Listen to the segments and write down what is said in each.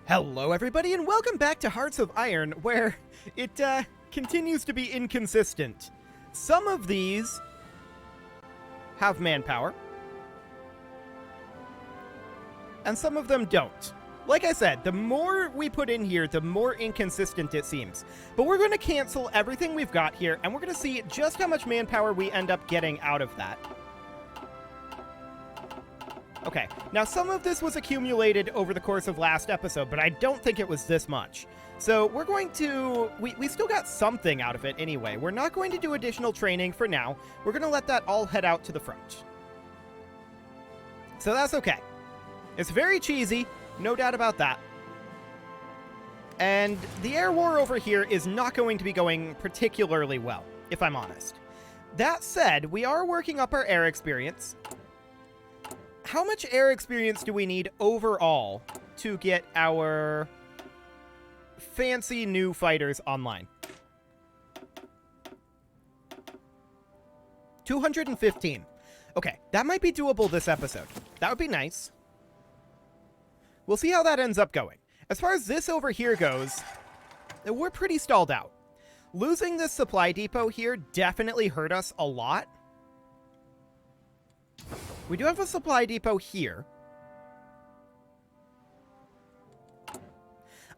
Hello everybody and welcome back to Hearts of Iron, where it continues to be inconsistent. Some of these have manpower, and some of them don't. Like I said, the more we put in here, the more inconsistent it seems. But we're going to cancel everything we've got here, and we're going to see just how much manpower we end up getting out of that. Okay, now some of this was accumulated over the course of last episode, but I don't think it was this much. So we're going to... We still got something out of it anyway. We're not going to do additional training for now. We're going to let that all head out to the front. So that's okay. It's very cheesy, no doubt about that. And the air war over here is not going to be going particularly well, if I'm honest. That said, we are working up our air experience. How much air experience do we need overall to get our fancy new fighters online? 215. Okay, that might be doable this episode. That would be nice. We'll see how that ends up going. As far as this over here goes, we're pretty stalled out. Losing this supply depot here definitely hurt us a lot. We do have a supply depot here.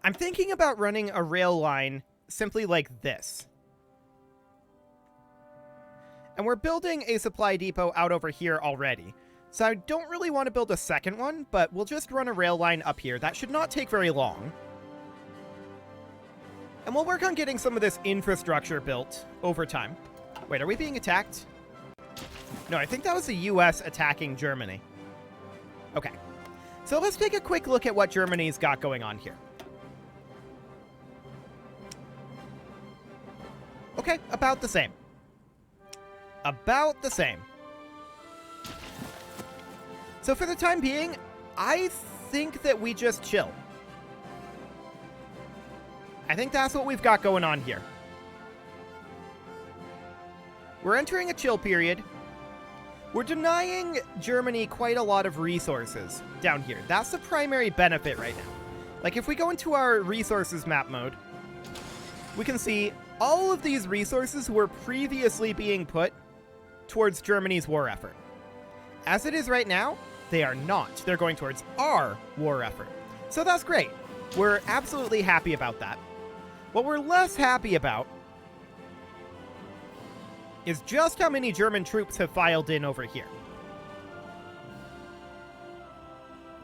I'm thinking about running a rail line simply like this. And we're building a supply depot out over here already. So I don't really want to build a second one, but we'll just run a rail line up here. That should not take very long. And we'll work on getting some of this infrastructure built over time. Wait, are we being attacked? No, I think that was the US attacking Germany. Okay. So let's take a quick look at what Germany's got going on here. Okay, about the same. About the same. So for the time being, I think that we just chill. I think that's what we've got going on here. We're entering a chill period. We're denying Germany quite a lot of resources down here. That's the primary benefit right now. Like, if we go into our resources map mode, we can see all of these resources were previously being put towards Germany's war effort. As it is right now, they are not. They're going towards our war effort. So that's great. We're absolutely happy about that. What we're less happy about is just how many German troops have filed in over here.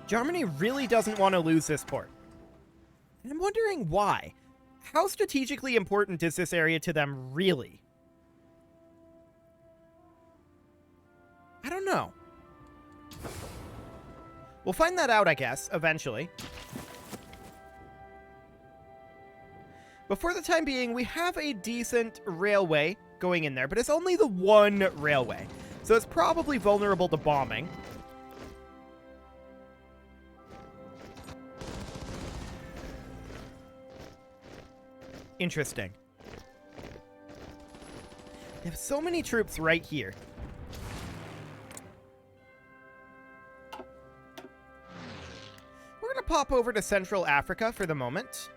Germany really doesn't want to lose this port. And I'm wondering why. How strategically important is this area to them, really? I don't know. We'll find that out, I guess, eventually. But for the time being, we have a decent railway going in there, but it's only the one railway, so it's probably vulnerable to bombing. Interesting. They have so many troops right here. We're gonna pop over to Central Africa for the moment.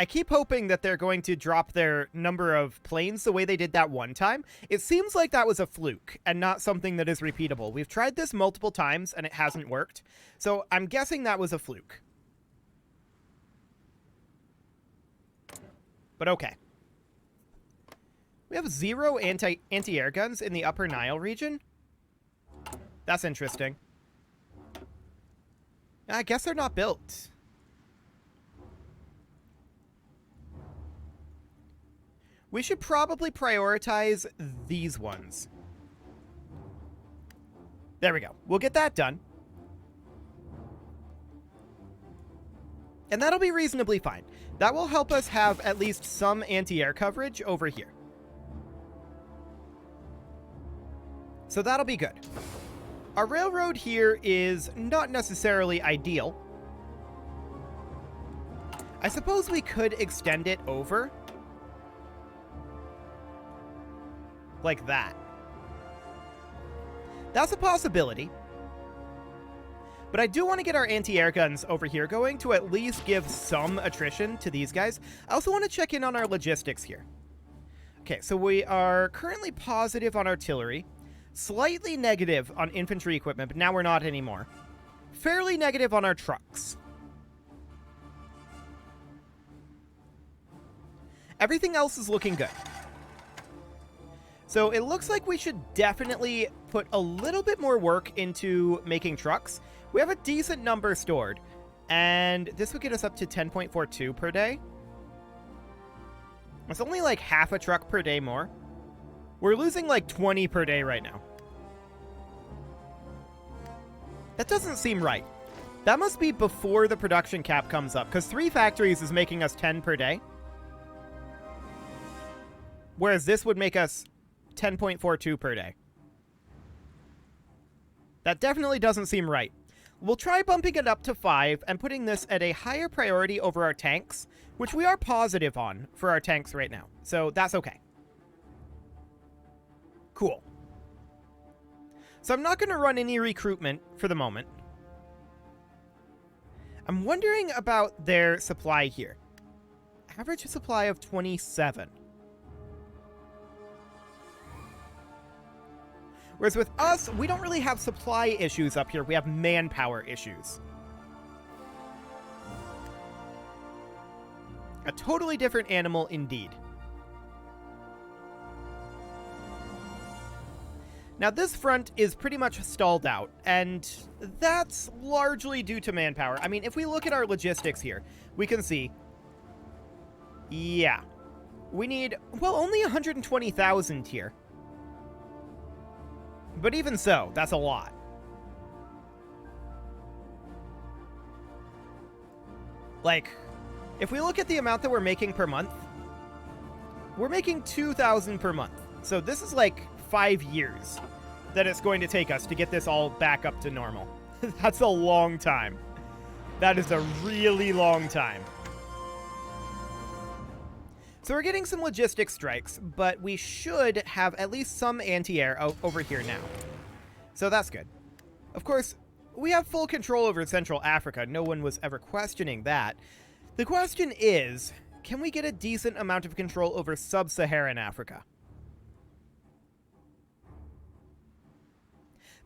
I keep hoping that they're going to drop their number of planes the way they did that one time. It seems like that was a fluke and not something that is repeatable. We've tried this multiple times and it hasn't worked. So I'm guessing that was a fluke. But okay. We have 0 anti-air guns in the Upper Nile region. That's interesting. I guess they're not built. We should probably prioritize these ones. There we go. We'll get that done. And that'll be reasonably fine. That will help us have at least some anti-air coverage over here. So that'll be good. Our railroad here is not necessarily ideal. I suppose we could extend it over. like that. That's a possibility. But I do want to get our anti-air guns over here going to at least give some attrition to these guys. I also want to check in on our logistics here. Okay, so we are currently positive on artillery, slightly negative on infantry equipment, but now we're not anymore. Fairly negative on our trucks. Everything else is looking good. So it looks like we should definitely put a little bit more work into making trucks. We have a decent number stored, and this would get us up to 10.42 per day. It's only like half a truck per day more. We're losing like 20 per day right now. That doesn't seem right. That must be before the production cap comes up, because 3 factories is making us 10 per day. Whereas this would make us 10.42 per day. That definitely doesn't seem right. We'll try bumping it up to 5 and putting this at a higher priority over our tanks, which we are positive on for our tanks right now. So that's okay. Cool. So I'm not going to run any recruitment for the moment. I'm wondering about their supply here. Average supply of 27. Whereas with us, we don't really have supply issues up here. We have manpower issues. A totally different animal indeed. Now this front is pretty much stalled out, and that's largely due to manpower. I mean, if we look at our logistics here, we can see, yeah, we need, well, only 120,000 here. But even so, that's a lot. Like, if we look at the amount that we're making per month, we're making 2,000 per month. So this is like 5 years that it's going to take us to get this all back up to normal. That's a long time. That is a really long time. So we're getting some logistic strikes, but we should have at least some anti-air over here now. So that's good. Of course, we have full control over Central Africa. No one was ever questioning that. The question is, can we get a decent amount of control over Sub-Saharan Africa?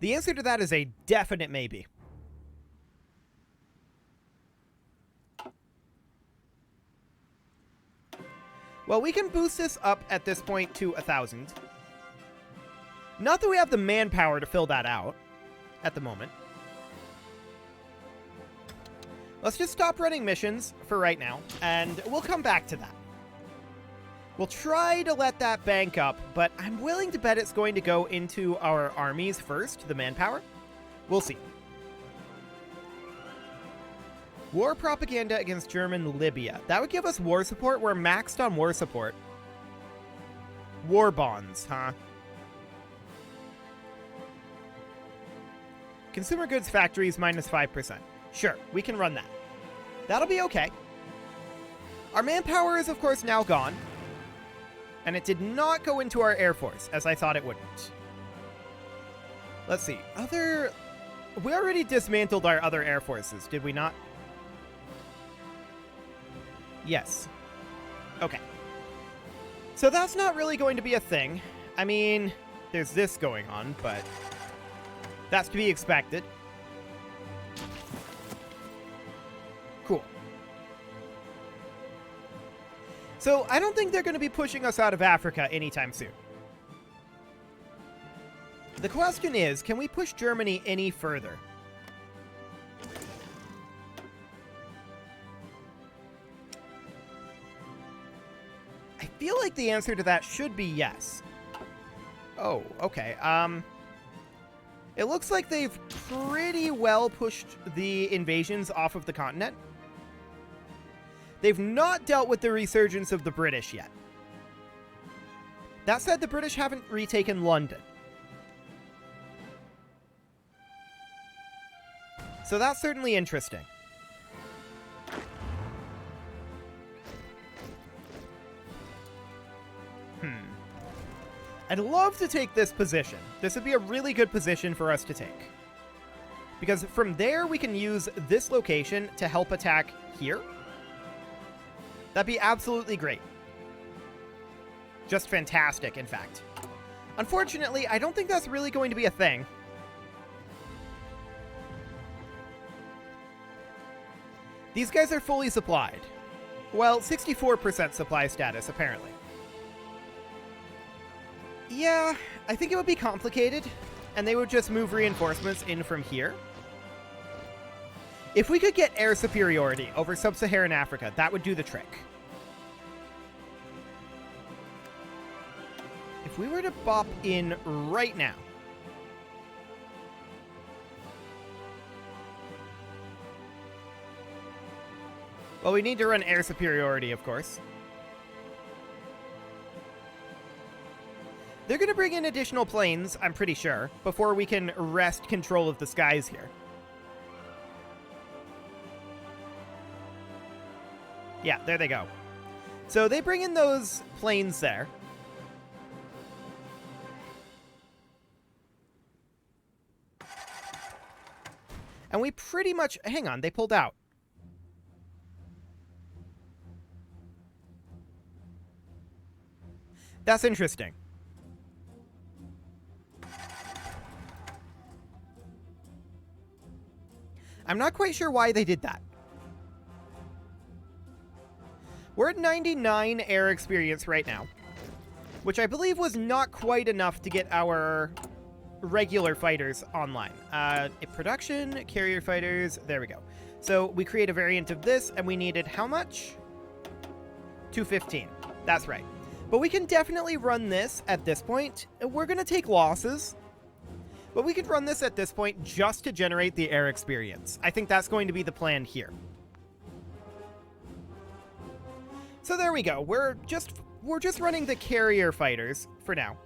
The answer to that is a definite maybe. Well, we can boost this up at this point to 1,000. Not that we have the manpower to fill that out at the moment. Let's just stop running missions for right now, and we'll come back to that. We'll try to let that bank up, but I'm willing to bet it's going to go into our armies first, the manpower. We'll see. War propaganda against German Libya. That would give us war support. We're maxed on war support. War bonds, huh? Consumer goods factories minus 5%. Sure, we can run that. That'll be okay. Our manpower is, of course, now gone. And it did not go into our Air Force, as I thought it wouldn't. Let's see. We already dismantled our other Air Forces, did we not? Yes. Okay. So that's not really going to be a thing. I mean, there's this going on, but that's to be expected. Cool. So I don't think they're going to be pushing us out of Africa anytime soon. The question is, can we push Germany any further? I feel like the answer to that should be yes. Oh, okay. It looks like they've pretty well pushed the invasions off of the continent. They've not dealt with the resurgence of the British yet. That said, the British haven't retaken London. So that's certainly interesting. I'd love to take this position. This would be a really good position for us to take. Because from there, we can use this location to help attack here. That'd be absolutely great. Just fantastic, in fact. Unfortunately, I don't think that's really going to be a thing. These guys are fully supplied. Well, 64% supply status, apparently. Yeah, I think it would be complicated, and they would just move reinforcements in from here. If we could get air superiority over sub-Saharan Africa, that would do the trick. If we were to bop in right now, well, we need to run air superiority, of course. They're going to bring in additional planes, I'm pretty sure, before we can wrest control of the skies here. Yeah, there they go. So they bring in those planes there. And we pretty much... Hang on, they pulled out. That's interesting. I'm not quite sure why they did that. We're at 99 air experience right now, which I believe was not quite enough to get our regular fighters online. Production, carrier fighters, there we go. So we create a variant of this, and we needed how much? 215. That's right. But we can definitely run this at this point. We're going to take losses, but we could run this at this point just to generate the air experience. I think that's going to be the plan here. So there we go. We're just running the carrier fighters for now.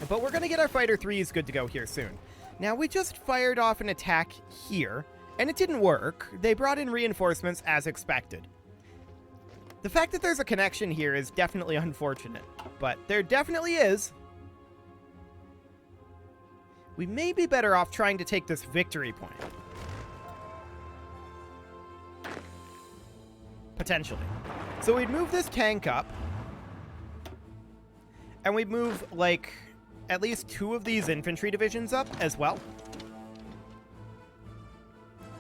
But we're going to get our fighter 3s good to go here soon. Now, we just fired off an attack here, and it didn't work. They brought in reinforcements as expected. The fact that there's a connection here is definitely unfortunate, but there definitely is. We may be better off trying to take this victory point. Potentially. So we'd move this tank up, and we'd move, like, at least 2 of these infantry divisions up as well.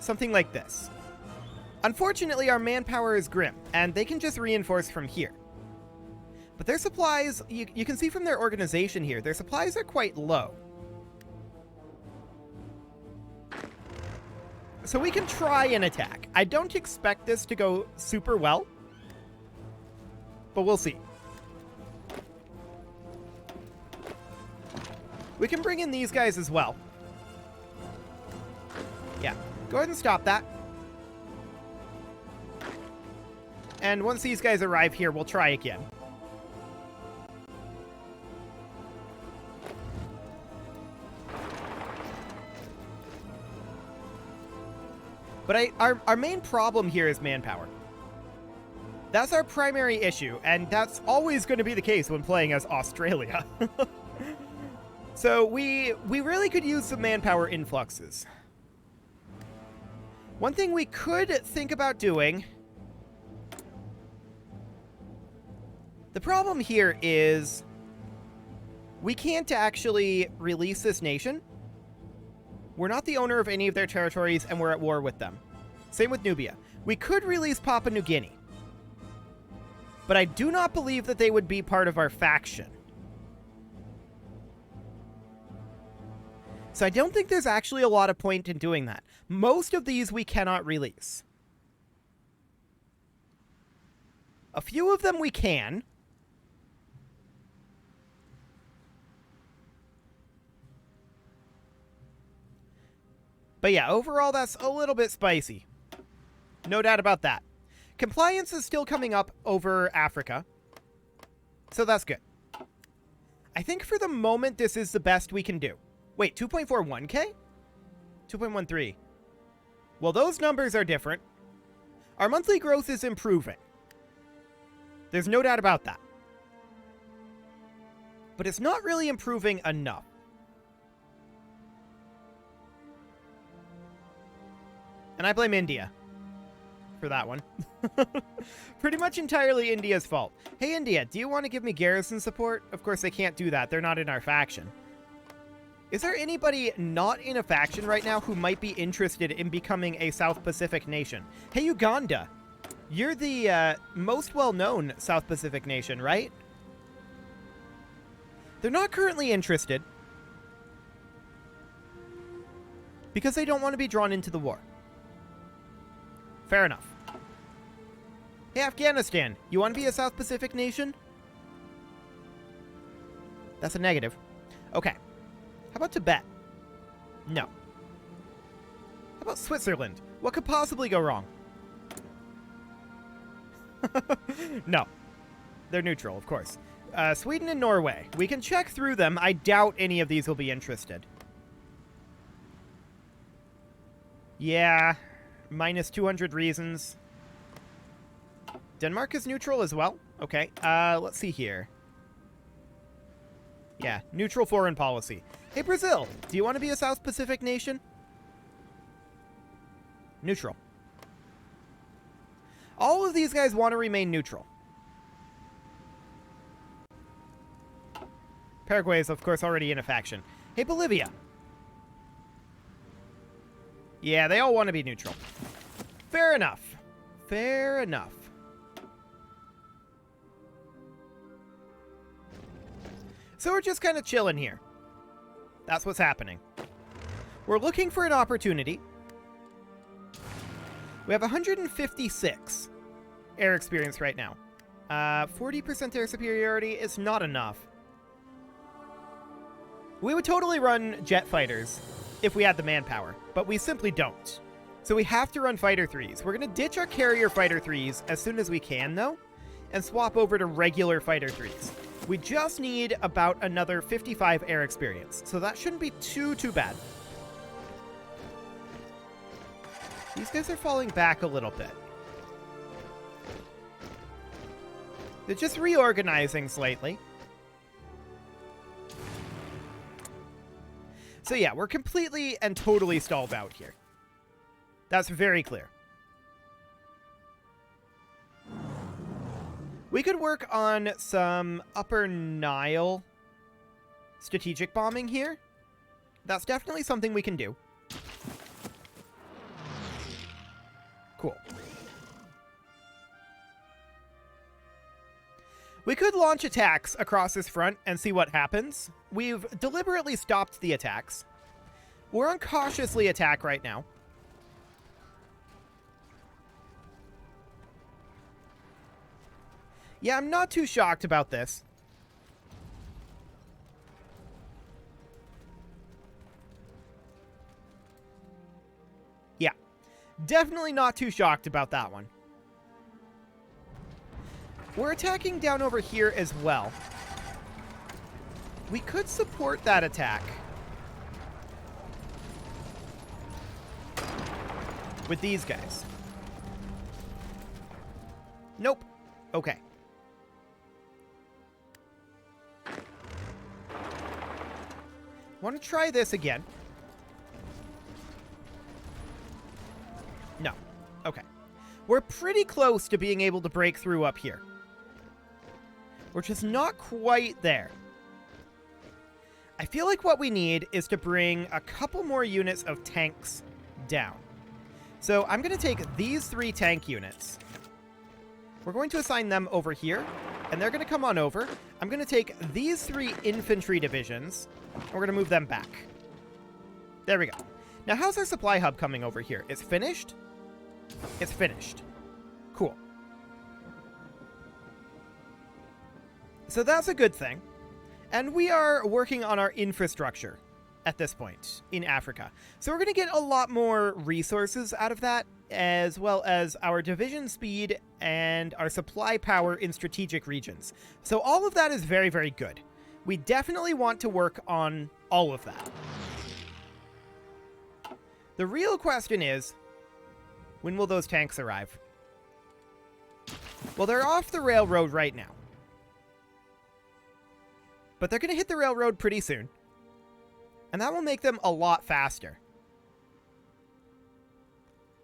Something like this. Unfortunately, our manpower is grim, and they can just reinforce from here. But their supplies, you can see from their organization here, their supplies are quite low. So we can try an attack. I don't expect this to go super well, but we'll see. We can bring in these guys as well. Yeah, go ahead and stop that. And once these guys arrive here, we'll try again. But our main problem here is manpower. That's our primary issue, and that's always going to be the case when playing as Australia. So we really could use some manpower influxes. One thing we could think about doing... The problem here is we can't actually release this nation. We're not the owner of any of their territories, and we're at war with them. Same with Nubia. We could release Papua New Guinea, but I do not believe that they would be part of our faction. So I don't think there's actually a lot of point in doing that. Most of these we cannot release. A few of them we can. But yeah, overall, that's a little bit spicy. No doubt about that. Compliance is still coming up over Africa, so that's good. I think for the moment, this is the best we can do. Wait, 2.41k? 2.13. Well, those numbers are different. Our monthly growth is improving. There's no doubt about that. But it's not really improving enough. And I blame India for that one. Pretty much entirely India's fault. Hey, India, do you want to give me garrison support? Of course, they can't do that. They're not in our faction. Is there anybody not in a faction right now who might be interested in becoming a South Pacific nation? Hey, Uganda. You're the most well-known South Pacific nation, right? They're not currently interested because they don't want to be drawn into the war. Fair enough. Hey, Afghanistan, you want to be a South Pacific nation? That's a negative. Okay. How about Tibet? No. How about Switzerland? What could possibly go wrong? No. They're neutral, of course. Sweden and Norway. We can check through them. I doubt any of these will be interested. Yeah. Minus 200 reasons. Denmark is neutral as well. Okay. Let's see here. Yeah, neutral foreign policy. Hey, Brazil, do you want to be a South Pacific nation? Neutral. All of these guys want to remain neutral. Paraguay is, of course, already in a faction. Hey, Bolivia. Yeah, they all want to be neutral. Fair enough. Fair enough. So we're just kind of chilling here. That's what's happening. We're looking for an opportunity. We have 156 air experience right now. 40% air superiority is not enough. We would totally run jet fighters if we had the manpower, but we simply don't. So we have to run fighter 3s. We're going to ditch our carrier fighter 3s as soon as we can, though, and swap over to regular fighter 3s. We just need about another 55 air experience, so that shouldn't be too bad. These guys are falling back a little bit. They're just reorganizing slightly. So yeah, we're completely and totally stalled out here. That's very clear. We could work on some Upper Nile strategic bombing here. That's definitely something we can do. Cool. We could launch attacks across this front and see what happens. We've deliberately stopped the attacks. We're on cautiously attack right now. Yeah, I'm not too shocked about this. Yeah, definitely not too shocked about that one. We're attacking down over here as well. We could support that attack with these guys. Nope. Okay. Want to try this again? No. Okay. We're pretty close to being able to break through up here. We're just not quite there. I feel like what we need is to bring a couple more units of tanks down. So I'm going to take these 3 tank units. We're going to assign them over here, and they're going to come on over. I'm going to take these 3 infantry divisions, and we're going to move them back. There we go. Now, how's our supply hub coming over here? It's finished? It's finished. Cool. So that's a good thing. And we are working on our infrastructure at this point in Africa. So we're going to get a lot more resources out of that, as well as our division speed and our supply power in strategic regions. So all of that is very, very good. We definitely want to work on all of that. The real question is, when will those tanks arrive? Well, they're off the railroad right now. But they're going to hit the railroad pretty soon. And that will make them a lot faster.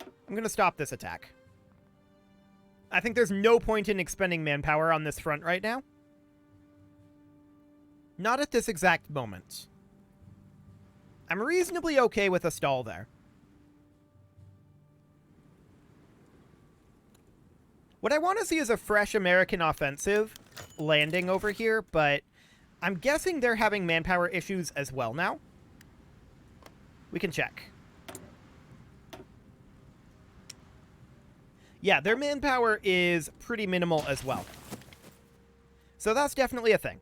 I'm going to stop this attack. I think there's no point in expending manpower on this front right now. Not at this exact moment. I'm reasonably okay with a stall there. What I want to see is a fresh American offensive landing over here, but I'm guessing they're having manpower issues as well now. We can check. Yeah, their manpower is pretty minimal as well. So that's definitely a thing.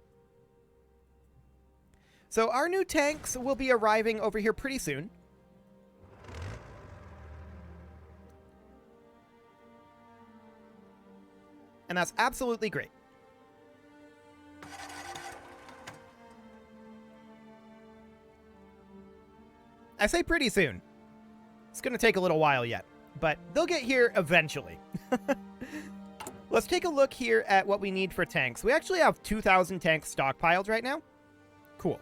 So our new tanks will be arriving over here pretty soon. And that's absolutely great. I say pretty soon. It's going to take a little while yet, but they'll get here eventually. Let's take a look here at what we need for tanks. We actually have 2,000 tanks stockpiled right now. Cool.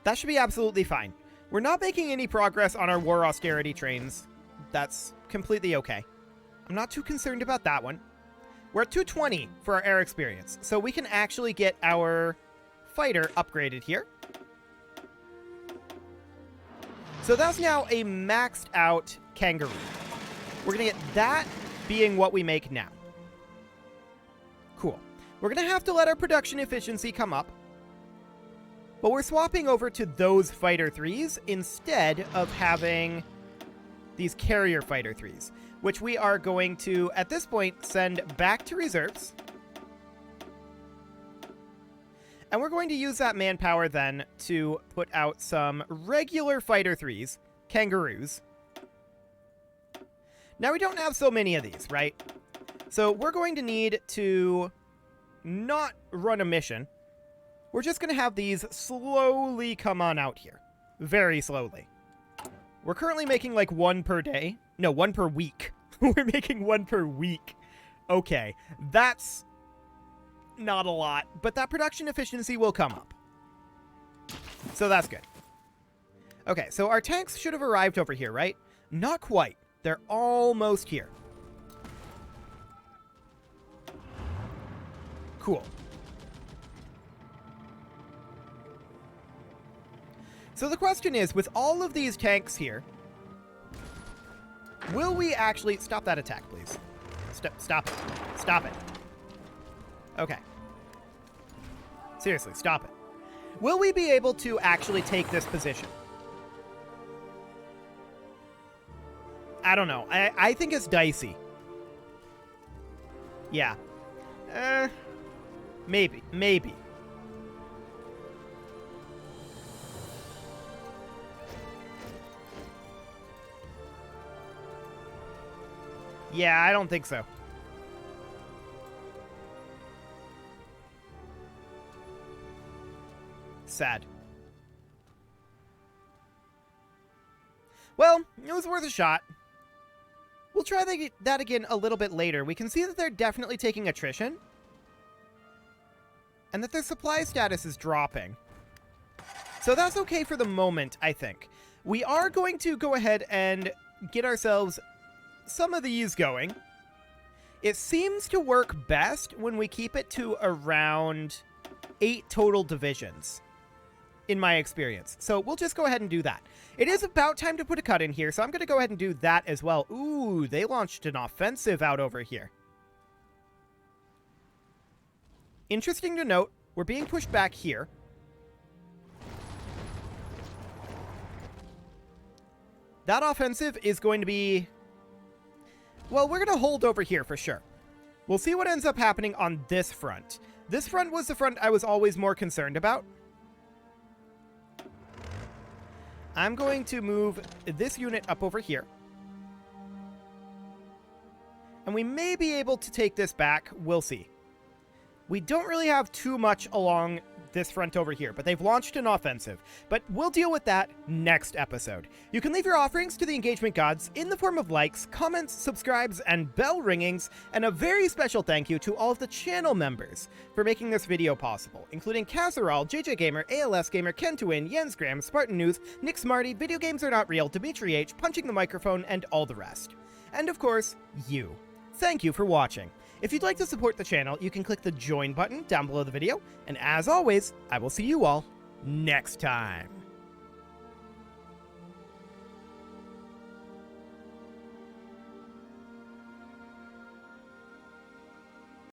That should be absolutely fine. We're not making any progress on our war austerity trains. That's completely okay. I'm not too concerned about that one. We're at 220 for our air experience, so we can actually get our fighter upgraded here. So that's now a maxed out Kangaroo. We're going to get that being what we make now. Cool. We're going to have to let our production efficiency come up. But we're swapping over to those Fighter 3s instead of having these Carrier Fighter 3s, which we are going to, at this point, send back to reserves. And we're going to use that manpower then to put out some regular Fighter 3s, Kangaroos. Now, we don't have so many of these, right? So we're going to need to not run a mission. We're just going to have these slowly come on out here. Very slowly. We're currently making like one per day. No, one per week. We're making one per week. Okay, that's not a lot, but that production efficiency will come up. So that's good. Okay, so our tanks should have arrived over here, right? Not quite. They're almost here. Cool. So the question is, with all of these tanks here, will we actually... Stop that attack, please. Stop it. Stop it. Okay. Seriously, stop it. Will we be able to actually take this position? I don't know. I think it's dicey. Yeah. Maybe. Maybe. Yeah, I don't think so. Sad. Well, it was worth a shot. We'll try that again a little bit later. We can see that they're definitely taking attrition. And that their supply status is dropping. So that's okay for the moment, I think. We are going to go ahead and get ourselves some of these going. It seems to work best when we keep it to around 8 total divisions, in my experience. So we'll just go ahead and do that. It is about time to put a cut in here, so I'm going to go ahead and do that as well. Ooh, they launched an offensive out over here. Interesting to note, we're being pushed back here. That offensive is going to be... Well, we're going to hold over here for sure. We'll see what ends up happening on this front. This front was the front I was always more concerned about. I'm going to move this unit up over here. And we may be able to take this back. We'll see. We don't really have too much along this front over here, but they've launched an offensive. But we'll deal with that next episode. You can leave your offerings to the engagement gods in the form of likes, comments, subscribes, and bell ringings, and a very special thank you to all of the channel members for making this video possible, including Casserole, JJ Gamer, ALS Gamer, Ken to Win, Jens Graham, Spartan News, Nick Smarty, Video Games Are Not Real, Dimitri H, Punching the Microphone, and all the rest. And of course, you. Thank you for watching. If you'd like to support the channel, you can click the join button down below the video, and as always, I will see you all next time.